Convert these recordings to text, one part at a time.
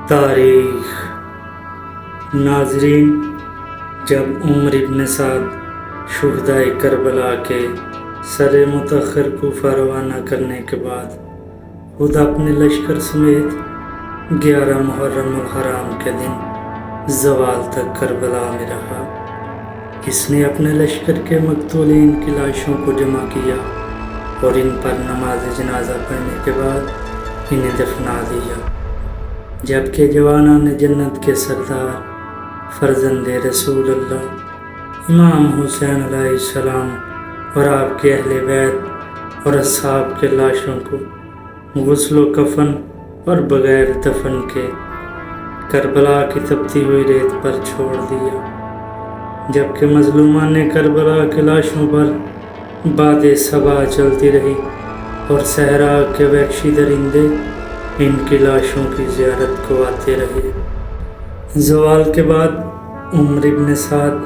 تاریخ ناظرین، جب عمر ابن سعد شہدائے کربلا کے سر متاخر کوفہ روانہ کرنے کے بعد خود اپنے لشکر سمیت 11 محرم الحرام کے دن زوال تک کربلا میں رہا۔ اس نے اپنے لشکر کے مقتولین کی لاشوں کو جمع کیا اور ان پر نماز جنازہ پڑھنے کے بعد انہیں دفنا دیا، جبکہ جوانان جنت کے سردار فرزند رسول اللہ امام حسین علیہ السلام اور آپ کے اہل بیت اور اصحاب کے لاشوں کو غسل و کفن اور بغیر دفن کے کربلا کی تپتی ہوئی ریت پر چھوڑ دیا، جبکہ مظلومان کربلا کے لاشوں پر باد صبا چلتی رہی اور صحرا کے وحشی درندے ان کی لاشوں کی زیارت کو آتے رہے۔ زوال کے بعد عمر ابن سعد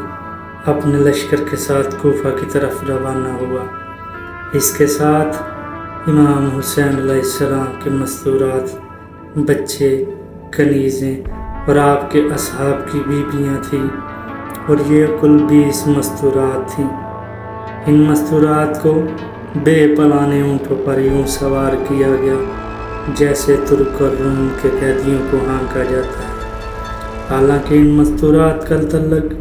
اپنے لشکر کے ساتھ کوفہ کی طرف روانہ ہوا۔ اس کے ساتھ امام حسین علیہ السلام کے مستورات، بچے، کنیزیں اور آپ کے اصحاب کی بیویاں تھیں، اور یہ کل 20 مستورات تھیں۔ ان مستورات کو بے پلانے اونٹوں پر یوں سوار کیا گیا جیسے ترک اور روم کے قیدیوں کو ہانکا جاتا ہے۔ حالانکہ ان مستورات کا تعلق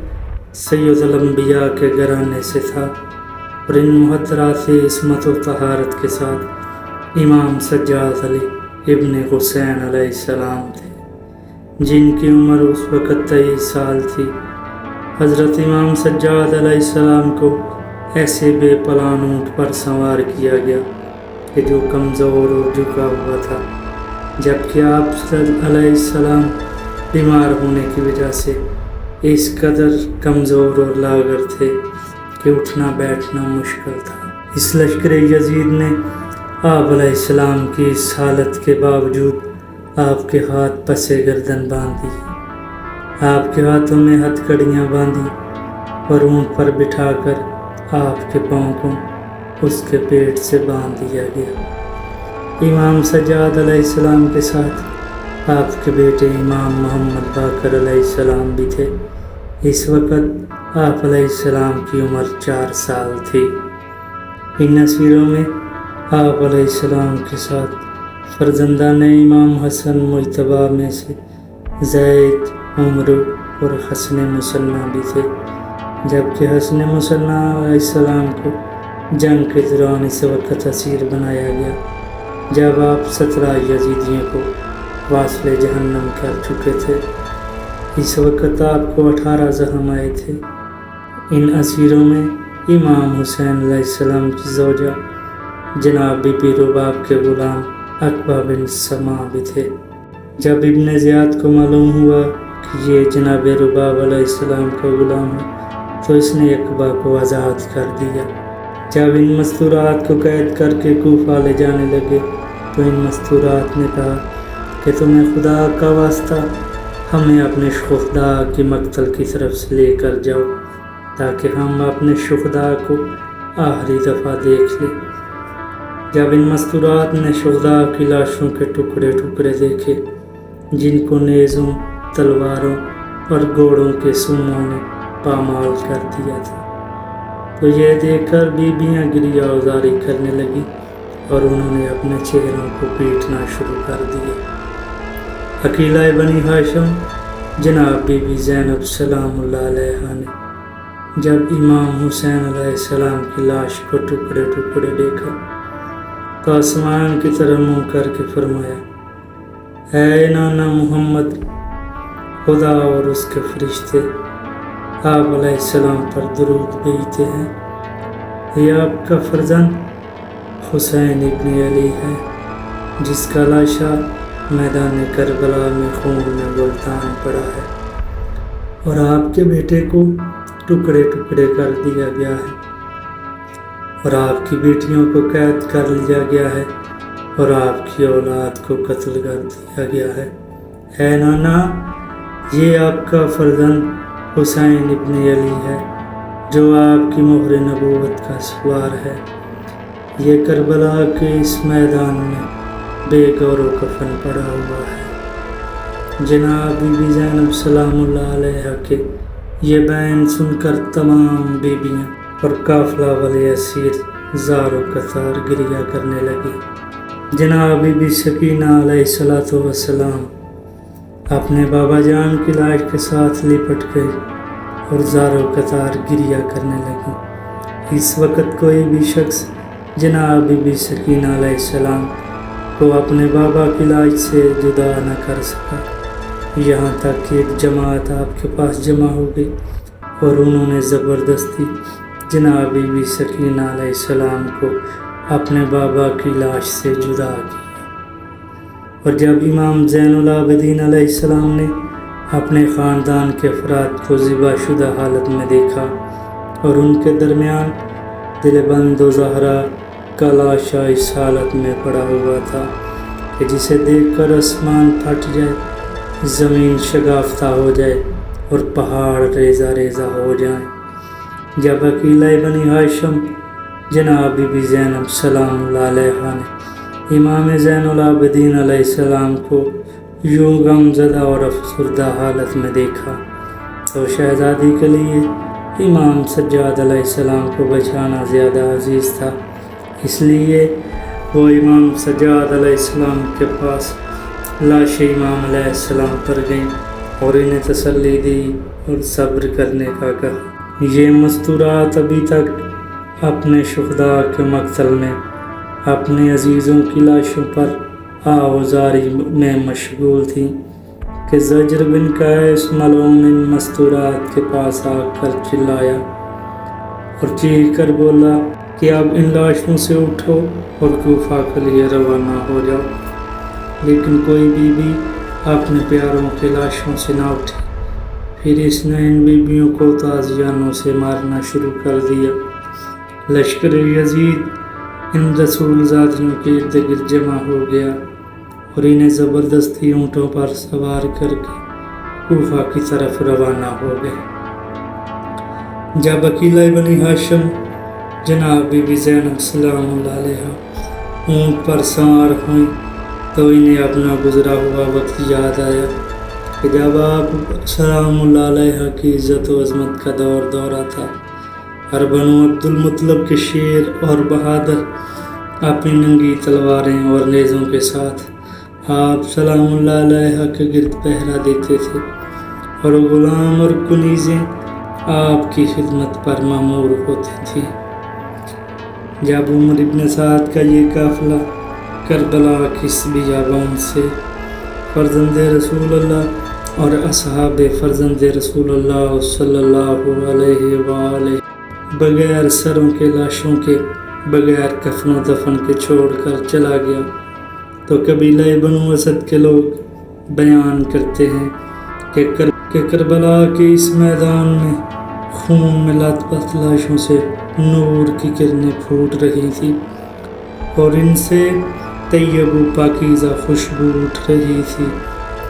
سید الانبیاء کے گھرانے سے تھا، اور ان محترات عصمت و طہارت کے ساتھ امام سجاد علی ابن حسین علیہ السلام تھے، جن کی عمر اس وقت 23 سال تھی۔ حضرت امام سجاد علیہ السلام کو ایسے بے پلان اونٹ پر سوار کیا گیا کہ جو کمزور اور جھکا ہوا تھا، جبکہ آپ علیہ السلام بیمار ہونے کی وجہ سے اس قدر کمزور اور لاغر تھے کہ اٹھنا بیٹھنا مشکل تھا۔ اس لشکر یزید نے آپ علیہ السلام کی اس حالت کے باوجود آپ کے ہاتھ پسے گردن باندھ دی، آپ کے ہاتھوں میں ہتھ کڑیاں باندھی اور اونٹ پر بٹھا کر آپ کے پاؤں کو اس کے پیٹ سے باندھ دیا گیا۔ امام سجاد علیہ السلام کے ساتھ آپ کے بیٹے امام محمد باقر علیہ السلام بھی تھے۔ اس وقت آپ علیہ السلام کی عمر 4 سال تھی۔ ان اسیروں میں آپ علیہ السلام کے ساتھ فرزندان امام حسن مجتبیٰ میں سے زید، عمر اور حسن مثنیٰ بھی تھے، جبکہ حسن مثنیٰ علیہ السلام کو جنگ کے دوران اس وقت اسیر بنایا گیا جب آپ 17 یزیدیوں کو واصل جہنم کر چکے تھے۔ اس وقت آپ کو 18 زخم آئے تھے۔ ان اسیروں میں امام حسین علیہ السلام کی زوجہ جناب بی بی رباب کے غلام عقبہ بن سما بھی تھے۔ جب ابن زیاد کو معلوم ہوا کہ یہ جناب رباب علیہ السلام کا غلام ہے تو اس نے عقبہ کو آزاد کر دیا۔ جب ان مستورات کو قید کر کے کوفہ لے جانے لگے تو ان مستورات نے کہا کہ تمہیں خدا کا واسطہ ہمیں اپنے شہداء کی مقتل کی طرف سے لے کر جاؤ تاکہ ہم اپنے شہداء کو آخری دفعہ دیکھ لیں۔ جب ان مستورات نے شہداء کی لاشوں کے ٹکڑے ٹکڑے دیکھے جن کو نیزوں، تلواروں اور گھوڑوں کے سوموں نے پامال کر دیا تھا، تو یہ دیکھ کر بیویاں گریہ ازاری کرنے لگی اور انہوں نے اپنے چہروں کو پیٹنا شروع کر دیا۔ عقیلہ بنی ہاشم جناب بی بی زینب سلام اللہ علیہا نے جب امام حسین علیہ السلام کی لاش کو ٹکڑے ٹکڑے دیکھا تو آسمان کی طرف منہ کر کے فرمایا، اے نانا محمد، خدا اور اس کے فرشتے آپ علیہ السلام پر درود بھیجتے ہیں۔ یہ آپ کا فرزند حسین ابن علی ہے جس کا لاشا میدان کربلا میں خون میں گلتان پڑا ہے، اور آپ کے بیٹے کو ٹکڑے ٹکڑے کر دیا گیا ہے، اور آپ کی بیٹیوں کو قید کر لیا گیا ہے، اور آپ کی اولاد کو قتل کر دیا گیا ہے۔ اے نانا، یہ آپ کا فرزند حسین ابن علی ہے جو آپ کی مہر نبوت کا سوار ہے۔ یہ کربلا کے اس میدان میں بے گور و کفن پڑا ہوا ہے۔ جناب بی بی زینب سلام اللہ علیہ کے یہ بیان سن کر تمام بیویاں اور قافلہ والے اسیر زار و قطار گریہ کرنے لگی۔ جناب بی بی سکینہ علیہ السلام اپنے بابا جان کی لاش کے ساتھ لپٹ گئی اور زار و قطار گریہ کرنے لگی۔ اس وقت کوئی بھی شخص جناب بی بی سکینہ علیہ السلام کو اپنے بابا کی لاش سے جدا نہ کر سکا، یہاں تک کہ ایک جماعت آپ کے پاس جمع ہو گئی اور انہوں نے زبردستی جناب بی بی سکینہ علیہ السلام کو اپنے بابا کی لاش سے جدا کیا۔ اور جب امام زین العابدین علیہ السلام نے اپنے خاندان کے افراد کو ذبح شدہ حالت میں دیکھا اور ان کے درمیان دل بند و زہرا کا لاشا اس حالت میں پڑا ہوا تھا کہ جسے دیکھ کر آسمان پھٹ جائے، زمین شگافتہ ہو جائے اور پہاڑ ریزہ ریزہ ہو جائیں، جب عقیلہ بنی ہاشم جناب بی بی زینب سلام اللہ علیہا نے امام زین العابدین علیہ السلام کو یوں غم زدہ اور افسردہ حالت میں دیکھا تو شہزادی کے لیے امام سجاد علیہ السلام کو بچانا زیادہ عزیز تھا، اس لیے وہ امام سجاد علیہ السلام کے پاس لاش امام علیہ السلام پر گئیں اور انہیں تسلی دی اور صبر کرنے کا کہا۔ یہ مستورات ابھی تک اپنے شہداء کے مقتل میں اپنے عزیزوں کی لاشوں پر آوازاری میں مشغول تھیں کہ زجر بن قیس ملعون ان مستورات کے پاس آ کر چلایا اور چیخ کر بولا کہ اب ان لاشوں سے اٹھو اور کوفہ کے لیے روانہ ہو جاؤ، لیکن کوئی بیوی اپنے پیاروں کے لاشوں سے نہ اٹھی۔ پھر اس نے ان بیویوں کو تازیانوں سے مارنا شروع کر دیا۔ لشکر یزید ان رسول زادیوں کے ارد گرد جمع ہو گیا اور انہیں زبردستی اونٹوں پر سوار کر کے کوفہ کی طرف روانہ ہو گئے۔ جب عقیلہ بنی ہاشم جناب بی بی زینب سلام اللہ علیہا اونٹ پر سوار ہوئیں تو انہیں اپنا گزرا ہوا وقت یاد آیا کہ جب آپ سلام اللہ علیہ کی عزت و عظمت کا دورہ تھا اور بنو عبد المطلب کے شیر اور بہادر اپنی ننگی تلواریں اور نیزوں کے ساتھ آپ سلام اللہ علیہ کے گرد پہرا دیتے تھے اور غلام اور کنیزیں آپ کی خدمت پر مامور ہوتی تھی۔ جب عمر ابن سعد کا یہ قافلہ کربلا کی اس بیابان سے فرزند رسول اللہ اور اصحاب فرزند رسول اللہ صلی اللہ علیہ وآلہ بغیر سروں کے لاشوں کے بغیر کفن و دفن کے چھوڑ کر چلا گیا تو قبیلہ بنو اسد کے لوگ بیان کرتے ہیں کہ کربلا کے اس میدان میں خون میں لت پت لاشوں سے نور کی کرنیں پھوٹ رہی تھی اور ان سے طیب و پاکیزہ خوشبو اٹھ رہی تھی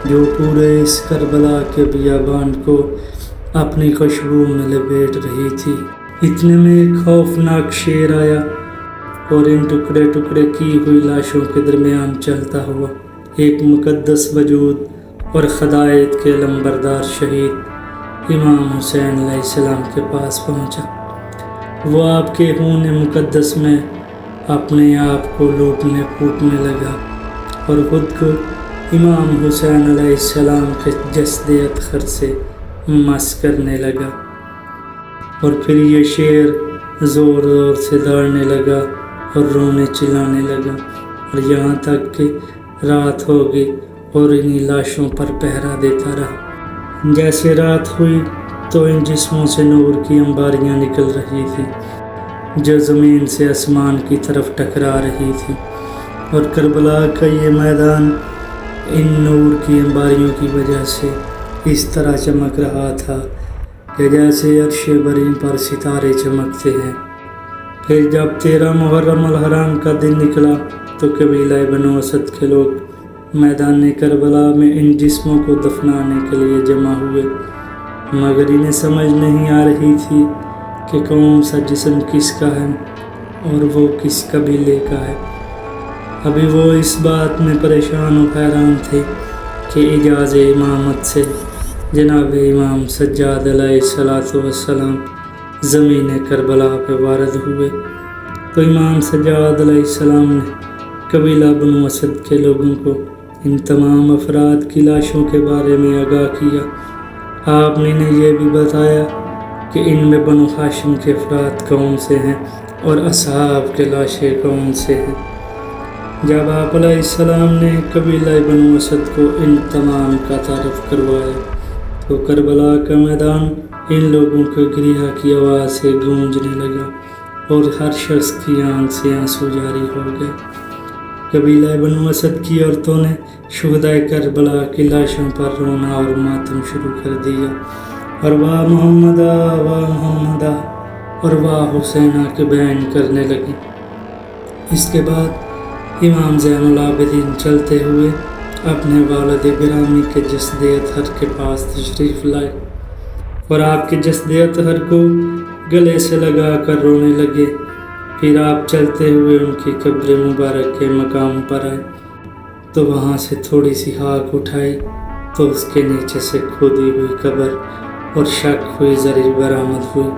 جو پورے اس کربلا کے بیابان کو اپنی خوشبو میں لپیٹ رہی تھی۔ اتنے میں ایک خوفناک شیر آیا اور ان ٹکڑے ٹکڑے کی ہوئی لاشوں کے درمیان چلتا ہوا ایک مقدس وجود اور خدائیت کے لمبردار شہید امام حسین علیہ السلام کے پاس پہنچا۔ وہ آپ کے خون مقدس میں اپنے آپ کو لوٹنے پوٹنے لگا اور خود کو امام حسین علیہ السلام کے جسد اطہر سے مس کرنے لگا اور پھر یہ شیر زور زور سے دوڑنے لگا اور رونے چلانے لگا اور یہاں تک کہ رات ہو گئی اور انہی لاشوں پر پہرا دیتا رہا۔ جیسے رات ہوئی تو ان جسموں سے نور کی انباریاں نکل رہی تھی جو زمین سے آسمان کی طرف ٹکرا رہی تھی اور کربلا کا یہ میدان ان نور کی انباریوں کی وجہ سے اس طرح چمک رہا تھا کہ جیسے عرش بریں پر ستارے چمکتے ہیں۔ پھر جب 13 محرم الحرام کا دن نکلا تو قبیلہ بنو اسد کے لوگ میدان کربلا میں ان جسموں کو دفنانے کے لیے جمع ہوئے، مگر انہیں سمجھ نہیں آ رہی تھی کہ کون سا جسم کس کا ہے اور وہ کس قبیلے کا ہے۔ ابھی وہ اس بات میں پریشان و حیران تھے کہ اجاز امامت سے جناب امام سجاد علیہ السلام زمین کربلا پہ وارد ہوئے، تو امام سجاد علیہ السلام نے قبیلہ بنو اسد کے لوگوں کو ان تمام افراد کی لاشوں کے بارے میں آگاہ کیا۔ آپ نے انہیں یہ بھی بتایا کہ ان میں بنو ہاشم کے افراد کون سے ہیں اور اصحاب کے لاشیں کون سے ہیں۔ جب آپ علیہ السلام نے قبیلہ بنو اسد کو ان تمام کا تعارف کروایا تو کربلا کا میدان ان لوگوں کے گریہ کی آواز سے گونجنے لگا اور ہر شخص کی آنکھ سے آنسو جاری ہو گئے۔ قبیلہ بنو اسد کی عورتوں نے شہداء کربلا کی لاشوں پر رونا اور ماتم شروع کر دیا اور واہ محمدہ واہ محمدہ اور واہ حسینہ کے بیان کرنے لگی۔ اس کے بعد امام زین العابدین چلتے ہوئے اپنے والد گرامی کے جسد اطہر کے پاس تشریف لائے اور آپ کے جسد اطہر کو گلے سے لگا کر رونے لگے۔ پھر آپ چلتے ہوئے ان کی قبر مبارک کے مقام پر آئے تو وہاں سے تھوڑی سی خاک اٹھائی تو اس کے نیچے سے کھودی ہوئی قبر اور شق ہوئی زری برآمد ہوئی،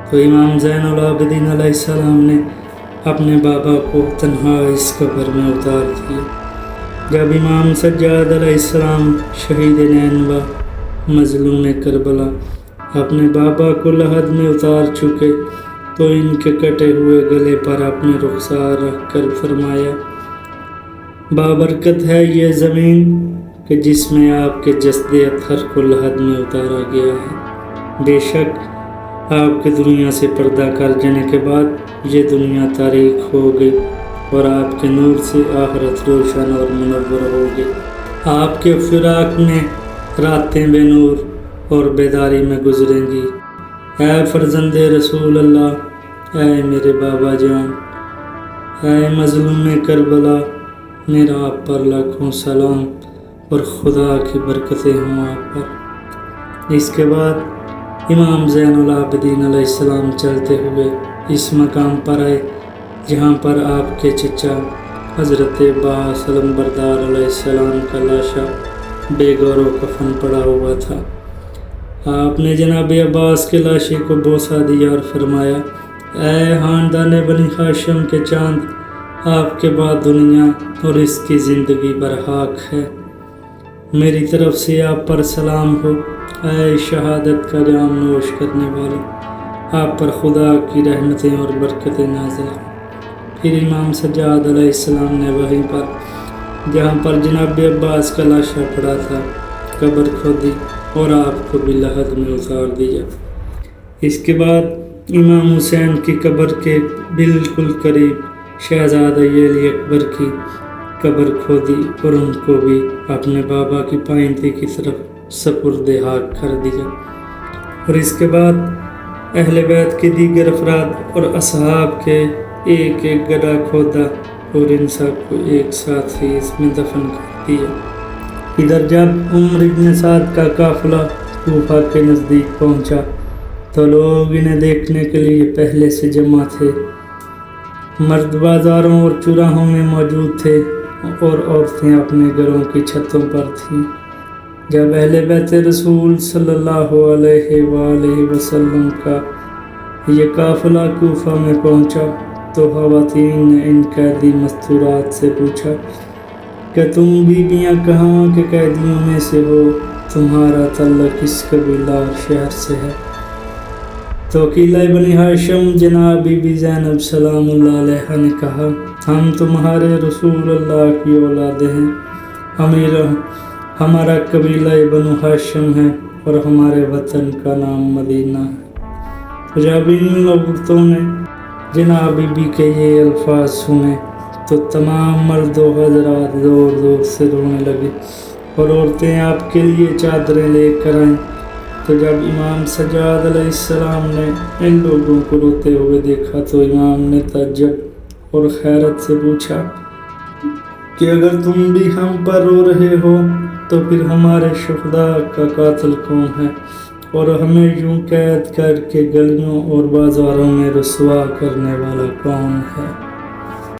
تو امام زین العابدین علیہ السلام نے اپنے بابا کو تنہا اس قبر میں اتار دیا۔ جب امام سجاد علیہ السلام شہید نینوا مظلوم کربلا اپنے بابا کو لحد میں اتار چکے تو ان کے کٹے ہوئے گلے پر اپنے رخسار رکھ کر فرمایا، بابرکت ہے یہ زمین کہ جس میں آپ کے جسد اطہر کو لحد میں اتارا گیا ہے۔ بے شک آپ کے دنیا سے پردہ کر جانے کے بعد یہ دنیا تاریک ہو گئی اور آپ کے نور سے آخرت روشن اور منور ہو گئی۔ آپ کے فراق میں راتیں بے نور اور بیداری میں گزریں گی۔ اے فرزند رسول اللہ، اے میرے بابا جان، اے مظلوم کربلا، میرا آپ پر لاکھوں سلام اور خدا کی برکتیں ہوں آپ پر۔ اس کے بعد امام زین العابدین علیہ السلام چلتے ہوئے اس مقام پر آئے جہاں پر آپ کے چچا حضرت عباس علمبردار علیہ السلام کا لاشا بے گور و کفن پڑا ہوا تھا۔ آپ نے جناب عباس کے لاشے کو بوسہ دیا اور فرمایا، اے خاندان بنی ہاشم کے چاند، آپ کے بعد دنیا اور اس کی زندگی برحق ہے، میری طرف سے آپ پر سلام ہو۔ اے شہادت کا جام نوش کرنے والے، آپ پر خدا کی رحمتیں اور برکتیں نازل ہوں۔ پھر امام سجاد علیہ السلام نے وہیں پر جہاں پر جناب عباس کا لاشا پڑا تھا قبر کھودی اور آپ کو بھی لحد میں اتار دیا۔ اس کے بعد امام حسین کی قبر کے بالکل قریب شہزادہ علی اکبر کی قبر کھودی اور ان کو بھی اپنے بابا کی پائندی کی طرف سپرد حق کر دیا۔ اور اس کے بعد اہل بیت کے دیگر افراد اور اصحاب کے ایک ایک گڑھا کھودا اور ان سب کو ایک ساتھ ہی اس میں دفن کر دیا۔ ادھر جب عمر بن سعد کا قافلہ کوفہ کے نزدیک پہنچا تو لوگ انہیں دیکھنے کے لیے پہلے سے جمع تھے۔ مرد بازاروں اور چوراہوں میں موجود تھے اور عورتیں اپنے گھروں کی چھتوں پر تھیں۔ جب اہل بیت رسول صلی اللہ علیہ وآلہ وسلم کا یہ قافلہ کوفہ میں پہنچا تو خواتین نے ان قیدی مستورات سے پوچھا کہ تم بیویاں کہاں کے قیدیوں میں سے ہو، تمہارا تعلق کس قبیلہ اور شہر سے ہے؟ تو قبیلہ بنی ہاشم جناب بی بی زینب سلام اللہ علیہا نے کہا، ہم تمہارے رسول اللہ کی اولادیں ہیں، ہمارا قبیلہ بنو ہاشم ہے اور ہمارے وطن کا نام مدینہ ہے۔ جب ان عورتوں نے جناب بی بی کے یہ الفاظ سنے تو تمام مرد و حضرات زور زور سے رونے لگے اور عورتیں آپ کے لیے چادریں لے کر آئیں۔ تو جب امام سجاد علیہ السلام نے ان لوگوں کو روتے ہوئے دیکھا تو امام نے تعجب اور حیرت سے پوچھا کہ اگر تم بھی ہم پر رو رہے ہو تو پھر ہمارے شہداء کا قاتل کون ہے اور ہمیں یوں قید کر کے گلیوں اور بازاروں میں رسوا کرنے والا کون ہے؟